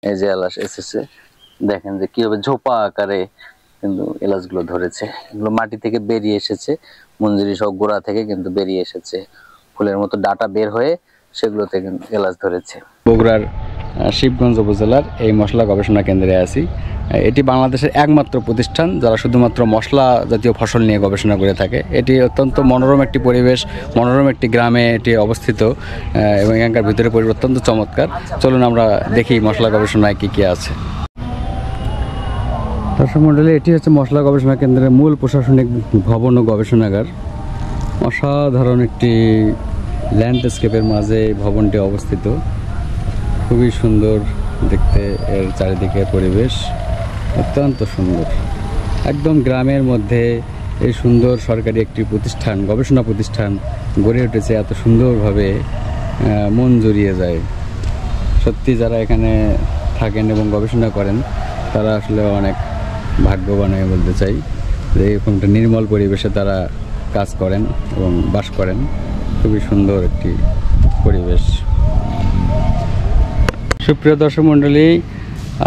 এই যে এলাচ এসেছে, দেখেন যে কিভাবে ঝোপা আকারে কিন্তু এলাচগুলো ধরেছে। এগুলো মাটি থেকে বেরিয়ে এসেছে, মঞ্জুরি সহ গোড়া থেকে কিন্তু বেরিয়ে এসেছে, ফুলের মতো ডাটা বের হয়ে সেগুলোতে কিন্তু এলাচ ধরেছে। বগুড়ার শিবগঞ্জ উপজেলার এই মশলা গবেষণা কেন্দ্রে আছি। এটি বাংলাদেশের একমাত্র প্রতিষ্ঠান যারা শুধুমাত্র মশলা জাতীয় ফসল নিয়ে গবেষণা করে থাকে। এটি অত্যন্ত মনোরম একটি পরিবেশ, মনোরম একটি গ্রামে এটি অবস্থিত এবং এখানকার ভিতরে পরিবেশ অত্যন্ত চমৎকার। চলুন আমরা দেখি মশলা গবেষণায় কী কী আছে। দর্শক মণ্ডলী, এটি হচ্ছে মশলা গবেষণা কেন্দ্রের মূল প্রশাসনিক ভবন ও গবেষণাগার। অসাধারণ একটি ল্যান্ডস্কেপের মাঝে ভবনটি অবস্থিত, খুবই সুন্দর দেখতে। এর চারিদিকে পরিবেশ অত্যন্ত সুন্দর, একদম গ্রামের মধ্যে এই সুন্দর সরকারি একটি প্রতিষ্ঠান, গবেষণা প্রতিষ্ঠান গড়ে উঠেছে এত সুন্দরভাবে, মন জড়িয়ে যায়। সত্যি যারা এখানে থাকেন এবং গবেষণা করেন তারা আসলে অনেক ভাগ্যবান হয়ে বলতে চাই যে এরকম একটা নির্মল পরিবেশে তারা কাজ করেন এবং বাস করেন। খুবই সুন্দর একটি পরিবেশ। সুপ্রিয় দর্শক মণ্ডলী,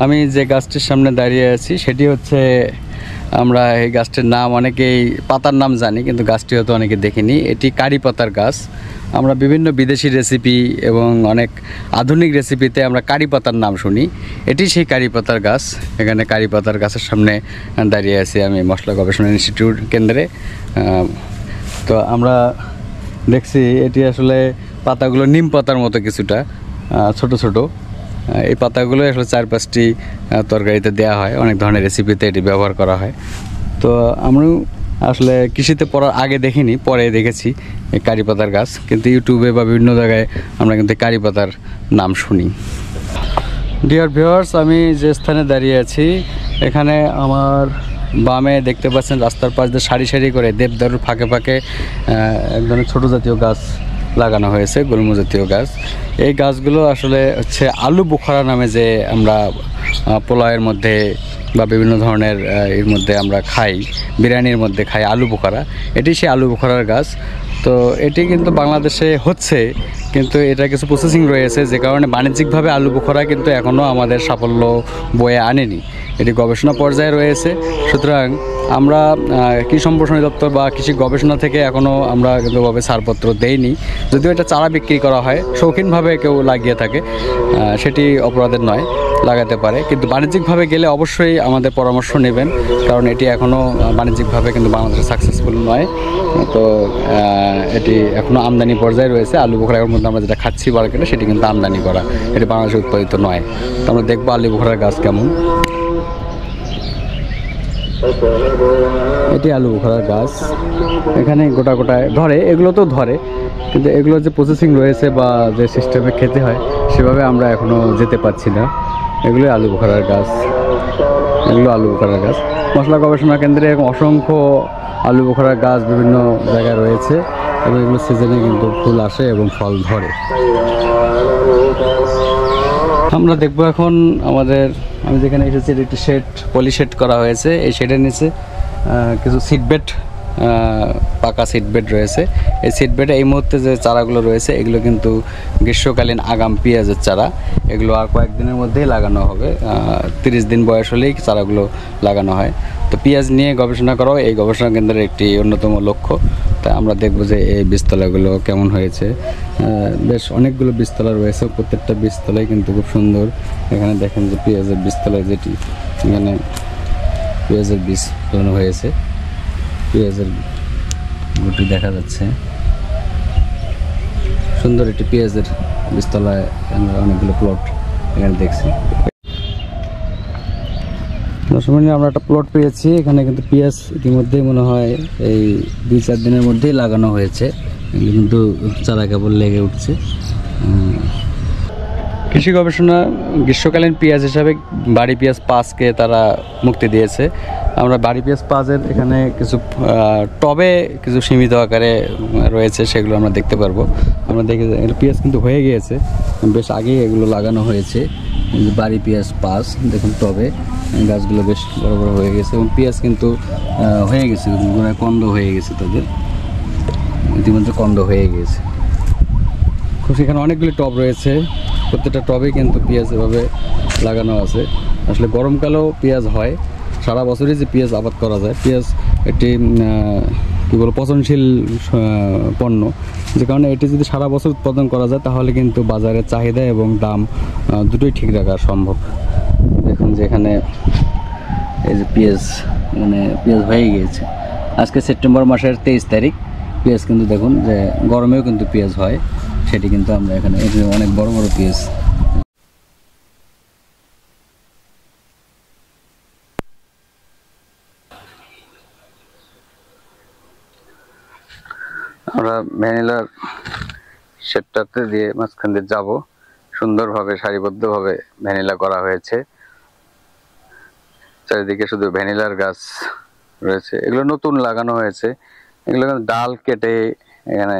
আমি যে গাছটির সামনে দাঁড়িয়ে আছি সেটি হচ্ছে, আমরা এই গাছটির নাম অনেকেই পাতার নাম জানি, কিন্তু গাছটি হয়তো অনেকে দেখিনি। এটি কারি পাতার গাছ। আমরা বিভিন্ন বিদেশি রেসিপি এবং অনেক আধুনিক রেসিপিতে আমরা কারি পাতার নাম শুনি। এটি সেই কারি পাতার গাছ। এখানে কারি পাতার গাছের সামনে দাঁড়িয়ে আছি আমি মশলা গবেষণা ইনস্টিটিউট কেন্দ্রে। তো আমরা দেখছি এটি আসলে পাতাগুলো নিম পাতার মতো কিছুটা ছোট ছোট। এই পাতাগুলো আসলে 4-5টি তরকারিতে দেওয়া হয়, অনেক ধরনের রেসিপিতে এটি ব্যবহার করা হয়। তো আমরাও আসলে কৃষিতে পড়ার আগে দেখিনি, পরে দেখেছি এই কারি পাতার গাছ, কিন্তু ইউটিউবে বা বিভিন্ন জায়গায় আমরা কিন্তু কারি পাতার নাম শুনি। ডিয়ার ভিউয়ার্স, আমি যে স্থানে দাঁড়িয়ে আছি এখানে আমার বামে দেখতে পাচ্ছেন রাস্তার পাশ দিয়ে সারি সারি করে দেবদারুর ফাঁকে ফাঁকে এক ধরনের ছোটো জাতীয় গাছ লাগানো হয়েছে, গুল্ম জাতীয় গাছ। এই গাছগুলো আসলে হচ্ছে আলু বোখারা নামে যে আমরা পোলাওয়ের মধ্যে বা বিভিন্ন ধরনের এর মধ্যে আমরা খাই, বিরিয়ানির মধ্যে খাই আলু বোখারা। এটি সেই আলু বোখারার গাছ। তো এটি কিন্তু বাংলাদেশে হচ্ছে, কিন্তু এটা কিছু প্রসেসিং রয়েছে যে কারণে বাণিজ্যিকভাবে আলু বোখারা কিন্তু এখনও আমাদের সাফল্য বয়ে আনেনি। এটি গবেষণা পর্যায়ে রয়েছে। সুতরাং আমরা কৃষি সম্প্রসারণ দপ্তর বা কৃষি গবেষণা থেকে এখনও আমরা কিন্তুভাবে ছাড়পত্র দেইনি। যদিও এটা চারা বিক্রি করা হয়, শৌখিনভাবে কেউ লাগিয়ে থাকে, সেটি অপরাধের নয়, লাগাতে পারে। কিন্তু বাণিজ্যিকভাবে গেলে অবশ্যই আমাদের পরামর্শ নেবেন, কারণ এটি এখনও বাণিজ্যিকভাবে কিন্তু বাংলাদেশে সাকসেসফুল নয়। তো এটি এখনও আমদানি পর্যায়ে রয়েছে। আলু বোখারার মধ্যে আমরা যেটা খাচ্ছি মার্কেটে সেটি কিন্তু আমদানি করা, এটি বাংলাদেশে উৎপাদিত নয়। তো আমরা দেখবো আলু বোখারার গাছ কেমন। এটি আলু বোখারার গাছ। এখানে গোটা গোটায় ধরে, এগুলো তো ধরে, কিন্তু এগুলো যে প্রসেসিং রয়েছে বা যে সিস্টেমে খেতে হয় সেভাবে আমরা এখনও যেতে পারছি না। এগুলো আলু বোখারার গাছ, এগুলো আলু বোখারার গাছ। মশলা গবেষণা কেন্দ্রে এরকম অসংখ্য আলু বোখারার গাছ বিভিন্ন জায়গায় রয়েছে এবং এগুলো সিজনে কিন্তু ফুল আসে এবং ফল ধরে। আমরা দেখবো এখন আমাদের, আমি যেখানে এসেছি এটি একটি শেড, পলি শেড করা হয়েছে। এই শেডের নিচে কিছু সিডবেড, পাকা সিডবেড রয়েছে। এই সিডবেডে এই মুহূর্তে যে চারাগুলো রয়েছে এগুলো কিন্তু গ্রীষ্মকালীন আগাম পেঁয়াজের চারা। এগুলো আর কয়েকদিনের মধ্যেই লাগানো হবে, 30 দিন বয়স হলেই চারাগুলো লাগানো হয়। তো পেঁয়াজ নিয়ে গবেষণা করাও এই গবেষণা কেন্দ্রের একটি অন্যতম লক্ষ্য। তাই আমরা দেখবো যে এই বীজতলাগুলো কেমন হয়েছে। বেশ অনেকগুলো বীজতলা রয়েছে, প্রত্যেকটা বীজতলাই কিন্তু খুব সুন্দর। এখানে দেখেন যে পেঁয়াজের বীজতলায় যেটি, এখানে পেঁয়াজের বীজ ফেলানো হয়েছে, পেঁয়াজের গুটি দেখা যাচ্ছে। সুন্দর একটি পেঁয়াজের বীজতলায় আমরা অনেকগুলো প্লট এখানে দেখছি। দর্শক বন্ধু, আমরা একটা প্লট পেয়েছি। এখানে কিন্তু পেঁয়াজ ইতিমধ্যেই মনে হয় এই 2-4 দিনের মধ্যেই লাগানো হয়েছে, কিন্তু চারা কেবল লেগে উঠছে। কৃষি গবেষণা গ্রীষ্মকালীন পেঁয়াজ হিসাবে বাড়ি পেঁয়াজ 5কে তারা মুক্তি দিয়েছে। আমরা বাড়ি পেঁয়াজ 5-এর এখানে কিছু টবে কিছু সীমিত আকারে রয়েছে, সেগুলো আমরা দেখতে পারবো। আমরা দেখে পেঁয়াজ কিন্তু হয়ে গিয়েছে, বেশ আগেই এগুলো লাগানো হয়েছে। বাড়ি পেঁয়াজ 5 দেখুন, টবে গাছগুলো বেশ বড় বড় হয়ে গেছে এবং পেঁয়াজ কিন্তু হয়ে গেছে, গোড়ায় কন্দ হয়ে গেছে, তাদের ইতিমধ্যে কন্দ হয়ে গিয়েছে। খুব সেখানে অনেকগুলি টব রয়েছে, প্রত্যেকটা টবেই কিন্তু পেঁয়াজ এভাবে লাগানো আছে। আসলে গরমকালেও পেঁয়াজ হয়, সারা বছরই যে পেঁয়াজ আবাদ করা যায়। পেঁয়াজ একটি কী বলবো পচনশীল পণ্য, যে কারণে এটি যদি সারা বছর উৎপাদন করা যায় তাহলে কিন্তু বাজারের চাহিদা এবং দাম দুটোই ঠিক রাখা সম্ভব। দেখুন যে এখানে এই যে পেঁয়াজ পেঁয়াজ হয়ে গিয়েছে। আজকে সেপ্টেম্বর মাসের 23 তারিখ। পেঁয়াজ কিন্তু দেখুন যে গরমেও কিন্তু পেঁয়াজ হয়, সেটি কিন্তু আমরা এখানে এই যে অনেক বড় বড় পেঁয়াজ। আমরা ভ্যানিলার শেডটাতে দিয়ে মাঝখান দিয়ে যাবো। সুন্দরভাবে সারিবদ্ধভাবে ভ্যানিলা করা হয়েছে, চারিদিকে শুধু ভ্যানিলার গাছ রয়েছে। এগুলো নতুন লাগানো হয়েছে, এগুলো ডাল কেটে এখানে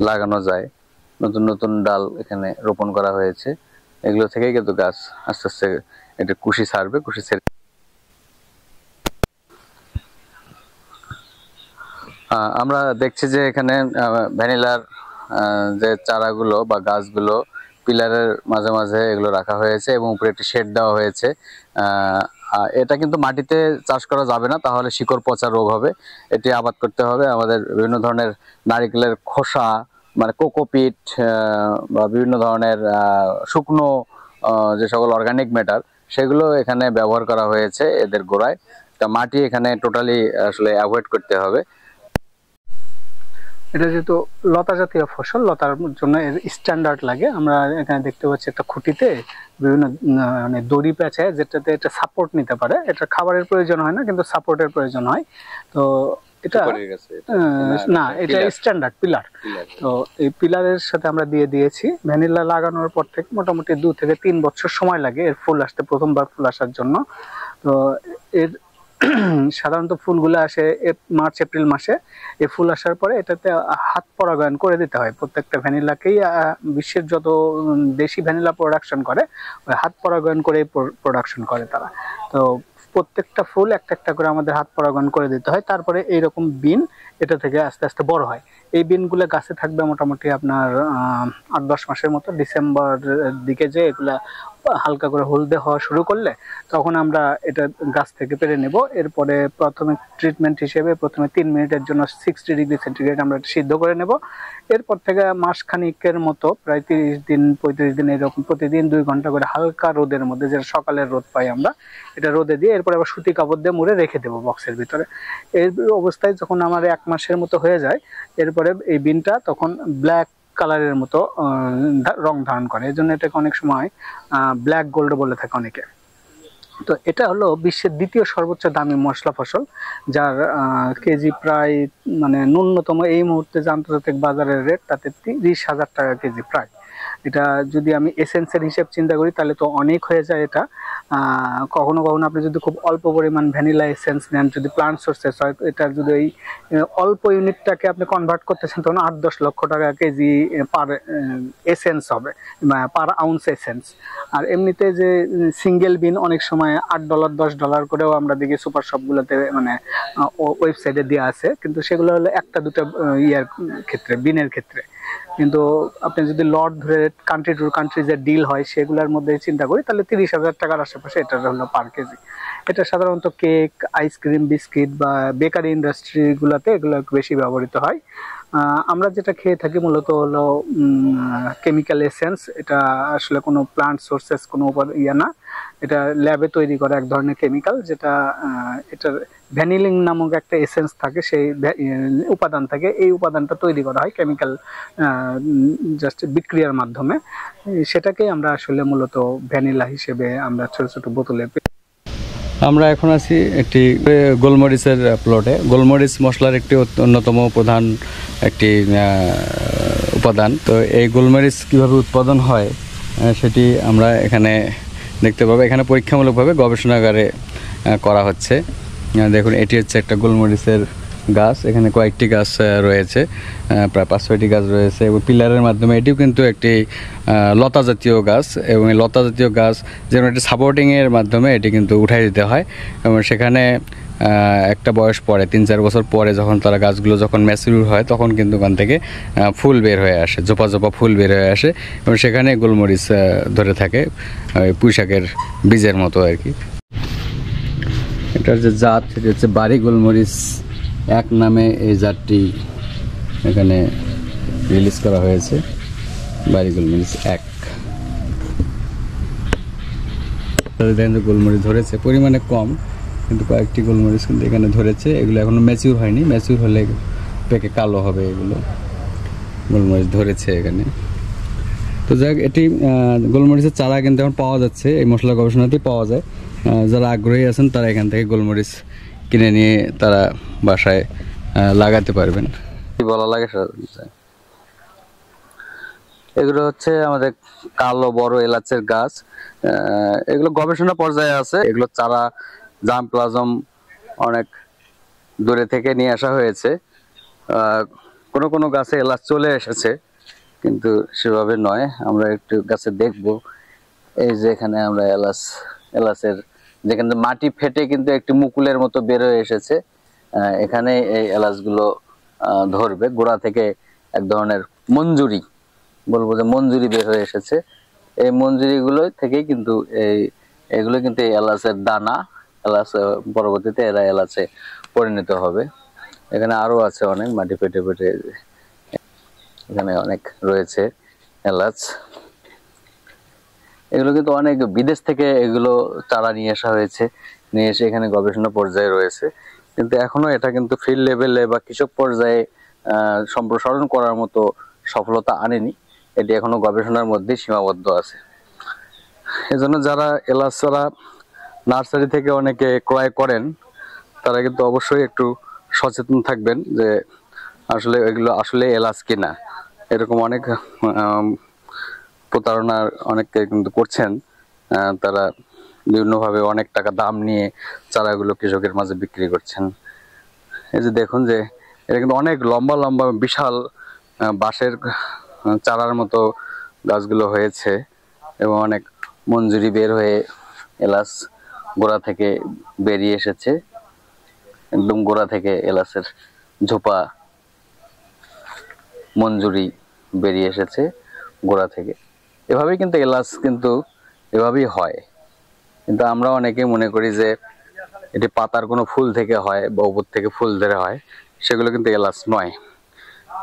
লাগানো যায়। নতুন নতুন ডাল এখানে রোপণ করা হয়েছে, এগুলো থেকেই কিন্তু গাছ আস্তে আস্তে এটা কুশি ছাড়বে। কুশি ছেড়ে আমরা দেখছি যে এখানে ভ্যানিলার যে চারাগুলো বা গাছগুলো পিলারের মাঝে মাঝে এগুলো রাখা হয়েছে এবং উপরে একটি শেড দেওয়া হয়েছে। এটা কিন্তু মাটিতে চাষ করা যাবে না, তাহলে শিকড় পচা রোগ হবে। এটি আবাদ করতে হবে আমাদের বিভিন্ন ধরনের নারিকেলের খোসা, মানে কোকোপিট বা বিভিন্ন ধরনের শুকনো যে সকল অর্গানিক ম্যাটার, সেগুলো এখানে ব্যবহার করা হয়েছে এদের গোড়ায়। তা মাটি এখানে টোটালি আসলে অ্যাভয়েড করতে হবে। এটা যেহেতু লতা জাতীয় ফসল, লতার জন্য এর স্ট্যান্ডার্ড লাগে। আমরা এখানে দেখতে পাচ্ছি একটা খুঁটিতে বিভিন্ন মানে দড়ি পেঁচায়, যেটাতে এটা সাপোর্ট নিতে পারে। এটা খাবারের প্রয়োজন হয় না, কিন্তু সাপোর্টের প্রয়োজন হয়। তো এটা না, এটা স্ট্যান্ডার্ড পিলার। তো এই পিলারের সাথে আমরা দিয়েছি। ভ্যানিলা লাগানোর পর থেকে মোটামুটি 2 থেকে 3 বছর সময় লাগে এর ফুল আসতে, প্রথমবার ফুল আসার জন্য। তো এর সাধারণত ফুলগুলো আসে মার্চ এপ্রিল মাসে। এই ফুল আসার পরে এটাতে হাত পরাগায়ন করে দিতে হয়। প্রত্যেকটা ভ্যানিলাকেই বিশ্বের যত দেশি ভ্যানিলা প্রোডাকশন করে, ওই হাত পরাগায়ন করে প্রোডাকশন করে তারা। তো প্রত্যেকটা ফুল একটা একটা করে আমাদের হাত পরাগায়ন করে দিতে হয়। তারপরে এইরকম বিন এটা থেকে আস্তে আস্তে বড় হয়। এই বিনগুলো গাছে থাকবে মোটামুটি আপনার 8-10 মাসের মতো। ডিসেম্বর দিকে যে এগুলা হালকা করে হলদে হওয়া শুরু করলে তখন আমরা এটা গাছ থেকে পেরে নেব। এরপরে প্রথমে ট্রিটমেন্ট হিসেবে প্রথমে 3 মিনিটের জন্য 60 ডিগ্রি সেন্টিগ্রেড আমরা সিদ্ধ করে নেব। এরপর থেকে মাসখানিকের মতো প্রায় 30 দিন 35 দিন এরকম প্রতিদিন 2 ঘন্টা করে হালকা রোদের মধ্যে, যেটা সকালের রোদ পাই আমরা, এটা রোদে দিয়ে এরপরে আবার সুতি কাপড় দিয়ে মুড়ে রেখে দেবো বক্সের ভিতরে। এই অবস্থায় যখন আমার 1 মাসের মতো হয়ে যায়, এরপরে এই বিনটা তখন ব্ল্যাক কালারের মতো রং ধারণ করে। এই জন্য এটাকে অনেক সময় ব্ল্যাক গোল্ড বলে থাকে অনেকে। তো এটা হলো বিশ্বের দ্বিতীয় সর্বোচ্চ দামি মশলা ফসল, যার কেজি প্রায় মানে ন্যূনতম এই মুহূর্তে যে আন্তর্জাতিক বাজারের রেট, তাতে 30,000 টাকা কেজি প্রায়। এটা যদি আমি এসেন্সের হিসেব চিন্তা করি তাহলে তো অনেক হয়ে যায় এটা। কখনো কখনো আপনি যদি খুব অল্প পরিমাণ ভ্যানিলা এসেন্স নেন, যদি প্লান্ট সোর্সেস হয়, এটা যদি এই অল্প ইউনিটটাকে আপনি কনভার্ট করতেছেন, তখন 8-10 লক্ষ টাকা কেজি পার এসেন্স হবে, পার আউন্স এসেন্স। আর এমনিতে যে সিঙ্গেল বিন অনেক সময় $8 $10 করেও আমরা দেখি সুপার শপগুলোতে, মানে ওয়েবসাইটে দেওয়া আছে, কিন্তু সেগুলো হলো একটা দুটো ইয়ার ক্ষেত্রে, বিনের ক্ষেত্রে। কিন্তু আপনি যদি লট ধরে কান্ট্রি টু কান্ট্রি যে ডিল হয় সেগুলোর মধ্যে চিন্তা করি, তাহলে 30,000 টাকার আশেপাশে এটা হলো পার কেজি। এটা সাধারণত কেক, আইসক্রিম, বিস্কিট বা বেকারি ইন্ডাস্ট্রিগুলোতে এগুলো বেশি ব্যবহৃত হয়। আমরা যেটা খেয়ে থাকি মূলত হলো কেমিক্যাল এসেন্স। এটা আসলে কোনো প্লান্ট সোর্সেস কোনো ইয়া না, এটা ল্যাবে তৈরি করা এক ধরনের কেমিক্যাল, যেটা এটার ভ্যানিলিন নামক একটা এসেন্স থাকে, সেই উপাদান থাকে। এই উপাদানটা তৈরি করা হয় কেমিক্যাল জাস্ট বিক্রিয়ার মাধ্যমে। সেটাকে আমরা আসলে মূলত ভ্যানিলা হিসেবে আমরা ছোট ছোট বোতলে। আমরা এখন আছি একটি গোলমরিচের প্লটে। গোলমরিচ মশলার একটি অন্যতম প্রধান একটি উপাদান। তো এই গোলমরিচ কীভাবে উৎপাদন হয় সেটি আমরা এখানে দেখতে পাবো। এখানে পরীক্ষামূলকভাবে গবেষণাগারে করা হচ্ছে। দেখুন, এটি হচ্ছে একটা গোলমরিচের গাছ, এখানে কয়েকটি গাছ রয়েছে, প্রায় 5-6টি গাছ রয়েছে এবং পিলারের মাধ্যমে এটিও কিন্তু একটি লতা জাতীয় গাছ এবং এই লতা জাতীয় গাছ যেমন একটি সাপোর্টিংয়ের মাধ্যমে এটি কিন্তু উঠাই দিতে হয় এবং সেখানে একটা বয়স পরে 3-4 বছর পরে যখন তারা গাছগুলো যখন ম্যাচিউর হয় তখন কিন্তু ওখান থেকে ফুল বের হয়ে আসে, জোপা জোপা ফুল বের হয়ে আসে এবং সেখানে গোলমরিচ ধরে থাকে, পুঁইশাকের বীজের মতো আর কি। এটার যে জাত সেটি হচ্ছে বাড়ি গোলমরিচ 1 নামে এই জাতটি এখানে রিলিজ করা হয়েছে, বাড়ি গোলমরিচ 1। দেখেন যে গোলমরিচ ধরেছে, পরিমাণে কম কিন্তু কয়েকটি গোলমরিচ কিন্তু এখানে ধরেছে, এগুলো এখনো ম্যাচিউর হয়নি, ম্যাচিউর হলে পেকে কালো হবে, এগুলো গোলমরিচ ধরেছে এখানে। তো যাক, এটি গোলমরিচের চারা কিন্তু এখন পাওয়া যাচ্ছে, এই মশলা গবেষণাতেই পাওয়া যায়। যারা আগ্রহী আছেন তারা এখান থেকে গোলমরিচ কিনে নিয়ে তারা বাসায় লাগাতে পারবেন। কি বলা লাগে এগুলো হচ্ছে আমাদের কালো বড় এলাচের গাছ, এগুলো গবেষণা পর্যায়ে আছে। এগুলো চারা জাম প্লাজম অনেক দূরে থেকে নিয়ে আসা হয়েছে, কোনো কোনো গাছে এলাচ চলে এসেছে কিন্তু সেভাবে নয়। আমরা একটু গাছে দেখব, এই যে এখানে আমরা এলাচের যেখানে মাটি ফেটে কিন্তু একটি মুকুলের মতো বের হয়ে এসেছে, এখানে এই এলাচগুলো ধরবে। গোড়া থেকে এক ধরনের মঞ্জুরি, বলবো যে মঞ্জুরি বের হয়ে এসেছে, এই মঞ্জুরিগুলো থেকেই কিন্তু এগুলো কিন্তু এই এলাচের দানা, এলাচ পরবর্তীতে এরা এলাচে পরিণত হবে। এখানে আরো আছে অনেক, মাটি ফেটে ফেটে এখানে অনেক রয়েছে এলাচ। এগুলো কিন্তু অনেক বিদেশ থেকে এগুলো চারা নিয়ে আসা হয়েছে, নিয়ে এসে এখানে গবেষণা পর্যায়ে রয়েছে, কিন্তু এখনো এটা কিন্তু ফিল্ড লেভেলে বা কৃষক পর্যায়ে সম্প্রসারণ করার মতো সফলতা আনেনি, এটি এখনো গবেষণার মধ্যে সীমাবদ্ধ আছে। এজন্য যারা এলাচ চারা নার্সারি থেকে অনেকে ক্রয় করেন তারা কিন্তু অবশ্যই একটু সচেতন থাকবেন যে আসলে এগুলো আসলে এলাচ কিনা। এরকম অনেক প্রতারণার অনেকে কিন্তু করছেন, তারা বিভিন্নভাবে অনেক টাকা দাম নিয়ে চারাগুলো কৃষকের মাঝে বিক্রি করছেন। এই যে দেখুন যে এটা কিন্তু অনেক লম্বা লম্বা বিশাল বাঁশের চারার মতো গাছগুলো হয়েছে এবং অনেক মঞ্জুরি বের হয়ে এলাচ গোড়া থেকে বেরিয়ে এসেছে, একদম গোড়া থেকে এলাচের ঝোপা মঞ্জুরি বেরিয়ে এসেছে গোড়া থেকে। এভাবেই কিন্তু এলাচ কিন্তু এভাবেই হয়, কিন্তু আমরা অনেকে মনে করি যে এটি পাতার কোনো ফুল থেকে হয় বা উপর থেকে ফুল ধরে হয়, সেগুলো কিন্তু এলাচ নয়।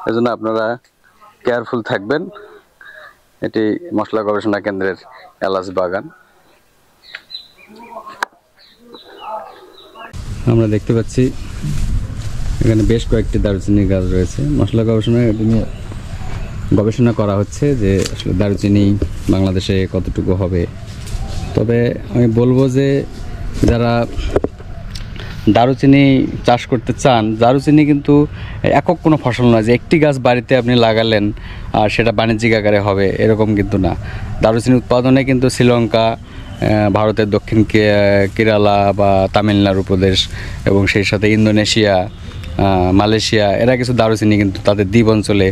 এজন্য আপনারা কেয়ারফুল থাকবেন। এটি মশলা গবেষণা কেন্দ্রের এলাচ বাগান। আমরা দেখতে পাচ্ছি এখানে বেশ কয়েকটি দারুচিনি গাছ রয়েছে। মশলা গবেষণা এটি নিয়ে গবেষণা করা হচ্ছে যে আসলে দারুচিনি বাংলাদেশে কতটুকু হবে। তবে আমি বলবো যে যারা দারুচিনি চাষ করতে চান, দারুচিনি কিন্তু একক কোনো ফসল নয় যে একটি গাছ বাড়িতে আপনি লাগালেন আর সেটা বাণিজ্যিক আকারে হবে, এরকম কিন্তু না। দারুচিনি উৎপাদনে কিন্তু শ্রীলঙ্কা, ভারতের দক্ষিণ কেরালা বা তামিলনাড়ু প্রদেশ এবং সেই সাথে ইন্দোনেশিয়া, মালয়েশিয়া, এরা কিছু দারুচিনি কিন্তু তাদের দ্বীপ অঞ্চলে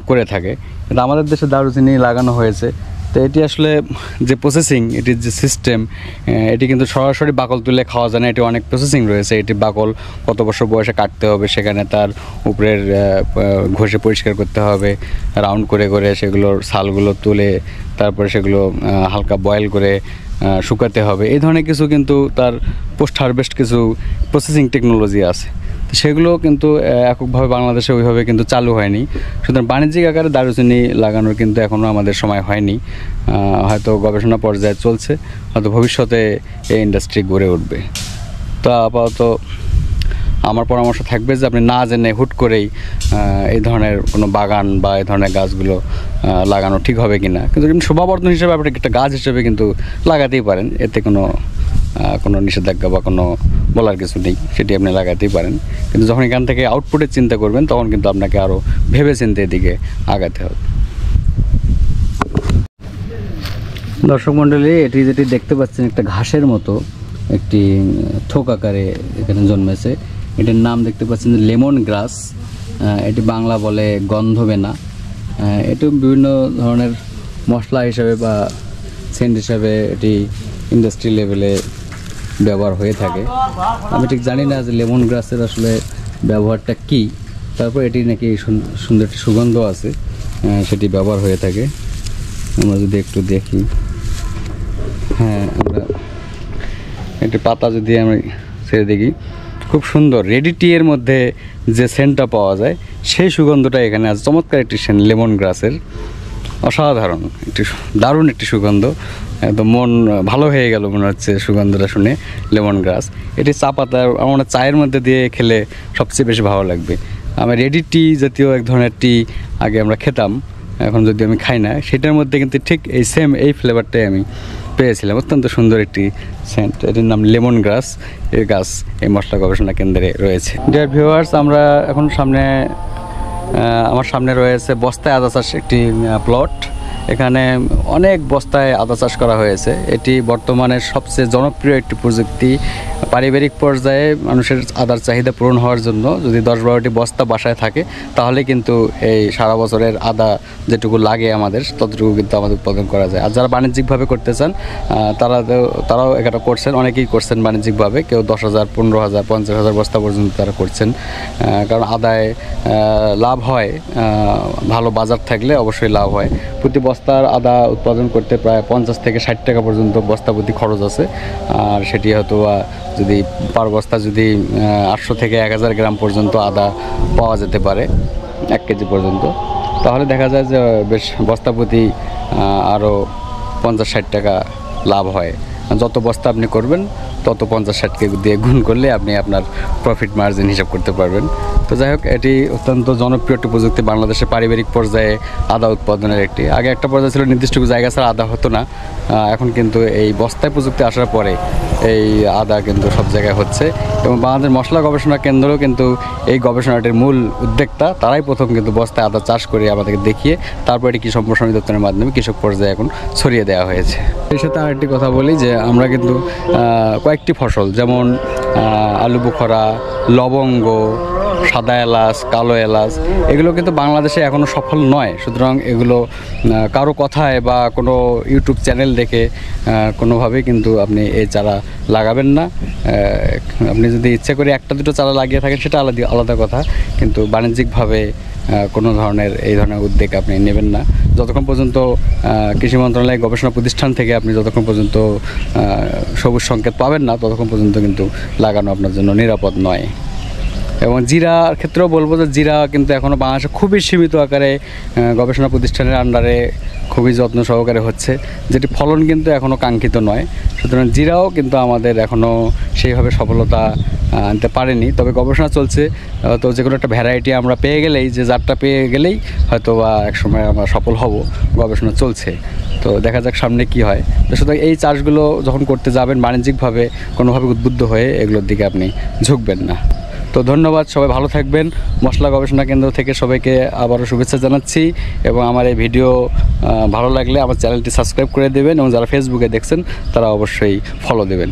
করে থাকে, কিন্তু আমাদের দেশে দারুচিনি লাগানো হয়েছে। তো এটি আসলে যে প্রসেসিং, এটির যে সিস্টেম, এটি কিন্তু সরাসরি বাকল তুলে খাওয়া যায় না, এটি অনেক প্রসেসিং রয়েছে। এটি বাকল কত বছর বয়সে কাটতে হবে, সেখানে তার উপরের ঘষে পরিষ্কার করতে হবে, রাউন্ড করে করে সেগুলোর ছালগুলো তুলে তারপরে সেগুলো হালকা বয়েল করে শুকাতে হবে। এই ধরনের কিছু কিন্তু তার পোস্ট হারভেস্ট কিছু প্রসেসিং টেকনোলজি আছে, তো সেগুলো কিন্তু এককভাবে বাংলাদেশে ওইভাবে কিন্তু চালু হয়নি। সুতরাং বাণিজ্যিক আকারে দারুচিনি লাগানোর কিন্তু এখনও আমাদের সময় হয়নি, হয়তো গবেষণা পর্যায়ে চলছে, হয়তো ভবিষ্যতে এই ইন্ডাস্ট্রি গড়ে উঠবে। তো আপাতত আমার পরামর্শ থাকবে যে আপনি না জেনে হুট করেই এই ধরনের কোনো বাগান বা এই ধরনের গাছগুলো লাগানো ঠিক হবে কি না, কিন্তু শোভাবর্ধন হিসেবে আপনি একটা গাছ হিসেবে কিন্তু লাগাতেই পারেন, এতে কোনো নিষেধাজ্ঞা বা কোনো বলার কিছু নেই, সেটি আপনি লাগাতেই পারেন। কিন্তু যখন এখান থেকে আউটপুটের চিন্তা করবেন তখন কিন্তু আপনাকে আরও ভেবে চিন্তে এদিকে আগাতে হবে। দর্শক মণ্ডলী, এটি যেটি দেখতে পাচ্ছেন একটা ঘাসের মতো একটি থোক আকারে এখানে জন্মেছে, এটার নাম দেখতে পাচ্ছেন যে লেমন গ্রাস, এটি বাংলা বলে গন্ধবেনা। এটি বিভিন্ন ধরনের মশলা হিসাবে বা সেন্ট হিসাবে এটি ইন্ডাস্ট্রি লেভেলে ব্যবহার হয়ে থাকে। আমি ঠিক জানি না যে লেমন গ্রাসের আসলে ব্যবহারটা কী, তারপর এটি নাকি সুন্দর একটি সুগন্ধ আছে, সেটি ব্যবহার হয়ে থাকে। আমরা যদি একটু দেখি, হ্যাঁ আমরা একটি পাতা যদি আমি ছেড়ে দেখি, খুব সুন্দর রেডি টি এর মধ্যে যে সেন্টটা পাওয়া যায় সেই সুগন্ধটা এখানে আছে। চমৎকার একটি সেন্ট লেমন গ্রাসের, অসাধারণ একটি দারুণ একটি সুগন্ধ, একদম মন ভালো হয়ে গেল মনে হচ্ছে সুগন্ধটা শুনে। লেমন গ্রাস এটি চা পাতা আমরা চায়ের মধ্যে দিয়ে খেলে সবচেয়ে বেশি ভালো লাগবে। আমি রেডি টি জাতীয় এক ধরনের টি আগে আমরা খেতাম, এখন যদি আমি খাই না, সেটার মধ্যে কিন্তু ঠিক এই সেম এই ফ্লেভারটাই আমি পেয়েছিলাম। অত্যন্ত সুন্দর একটি সেন্ট, এটির নাম লেমন গ্রাস। এই গাছ এই মশলা গবেষণা কেন্দ্রে রয়েছে। ডিয়ার ভিউয়ার্স, আমরা এখন আমার সামনে রয়েছে বস্তায় আদা চাষ একটি প্লট। এখানে অনেক বস্তায় আদা চাষ করা হয়েছে। এটি বর্তমানে সবচেয়ে জনপ্রিয় একটি প্রযুক্তি। পারিবারিক পর্যায়ে মানুষের আদার চাহিদা পূরণ হওয়ার জন্য যদি 10-12টি বস্তা বাসায় থাকে, তাহলে কিন্তু এই সারা বছরের যেটুকু লাগে আমাদের, ততটুকু কিন্তু আমাদের উৎপাদন করা যায়। আর যারা বাণিজ্যিকভাবে করতে চান তারাও এটা করছেন, অনেকেই করছেন বাণিজ্যিকভাবে। কেউ 10,000, 15,000, 50,000 বস্তা পর্যন্ত তারা করছেন, কারণ আদায় লাভ হয়। ভালো বাজার থাকলে অবশ্যই লাভ হয়। প্রতি বস্তার আদা উৎপাদন করতে প্রায় 50 থেকে 60 টাকা পর্যন্ত বস্তা প্রতি খরচ আছে। আর সেটি হয়তো যদি পার বস্তা যদি 800 থেকে 1000 গ্রাম পর্যন্ত আদা পাওয়া যেতে পারে, 1 কেজি পর্যন্ত, তাহলে দেখা যায় যে বেশ বস্তা প্রতি আরও 50-60 টাকা লাভ হয়। যত বস্তা আপনি করবেন তত 50-60 দিয়ে গুণ করলে আপনি আপনার প্রফিট মার্জিন হিসাব করতে পারবেন। তো যাই হোক, এটি অত্যন্ত জনপ্রিয় একটি প্রযুক্তি বাংলাদেশে পারিবারিক পর্যায়ে আদা উৎপাদনের একটি। আগে একটা পর্যায়ে ছিল নির্দিষ্ট জায়গা ছাড়া আদা হতো না, এখন কিন্তু এই বস্তায় প্রযুক্তি আসার পরে এই আদা কিন্তু সব জায়গায় হচ্ছে। এবং বাংলাদেশ মশলা গবেষণা কেন্দ্রও কিন্তু এই গবেষণাটির মূল উদ্যোক্তা। তারাই প্রথম কিন্তু বস্তায় আদা চাষ করে আমাদেরকে দেখিয়ে তারপর এটি কৃষি সম্প্রসারণ দপ্তরের মাধ্যমে কৃষক পর্যায়ে এখন ছড়িয়ে দেওয়া হয়েছে। এর সাথে আরেকটি কথা বলি যে আমরা কিন্তু কয়েকটি ফসল, যেমন আলু বোখরা, লবঙ্গ, সাদা এলাচ, কালো এলাচ, এগুলো কিন্তু বাংলাদেশে এখনও সফল নয়। সুতরাং এগুলো কারো কথায় বা কোনো ইউটিউব চ্যানেল দেখে কোনোভাবেই কিন্তু আপনি এই চারা লাগাবেন না। আপনি যদি ইচ্ছে করে 1-2 চারা লাগিয়ে থাকেন সেটা আলাদা কথা, কিন্তু বাণিজ্যিকভাবে কোনো ধরনের এই ধরনের উদ্যোগ আপনি নেবেন না যতক্ষণ পর্যন্ত কৃষি মন্ত্রণালয় গবেষণা প্রতিষ্ঠান থেকে আপনি যতক্ষণ পর্যন্ত সবুজ সংকেত পাবেন না, ততক্ষণ পর্যন্ত কিন্তু লাগানো আপনার জন্য নিরাপদ নয়। এবং জিরার ক্ষেত্রেও বলবো যে জিরা কিন্তু এখনও বাংলাদেশে খুবই সীমিত আকারে গবেষণা প্রতিষ্ঠানের আন্ডারে খুবই যত্ন সহকারে হচ্ছে, যেটি ফলন কিন্তু এখনও কাঙ্ক্ষিত নয়। সুতরাং জিরাও কিন্তু আমাদের এখনও সেইভাবে সফলতা আনতে পারেনি। তবে গবেষণা চলছে, তো যে কোনো একটা ভ্যারাইটি আমরা পেয়ে গেলেই, যে জাতটা পেয়ে গেলেই হয়তো বা একসময় আমরা সফল হব। গবেষণা চলছে, তো দেখা যাক সামনে কি হয়। তো সুতরাং এই চাষগুলো যখন করতে যাবেন বাণিজ্যিকভাবে কোনোভাবে উদ্বুদ্ধ হয়ে এগুলোর দিকে আপনি ঝুঁকবেন না। তো ধন্যবাদ, সবাই ভালো থাকবেন। মশলা গবেষণা কেন্দ্র থেকে সবাইকে আবারও শুভেচ্ছা জানাচ্ছি। এবং আমার এই ভিডিও ভালো লাগলে আমার চ্যানেলটি সাবস্ক্রাইব করে দেবেন, এবং যারা ফেসবুকে দেখছেন তারা অবশ্যই ফলো দেবেন।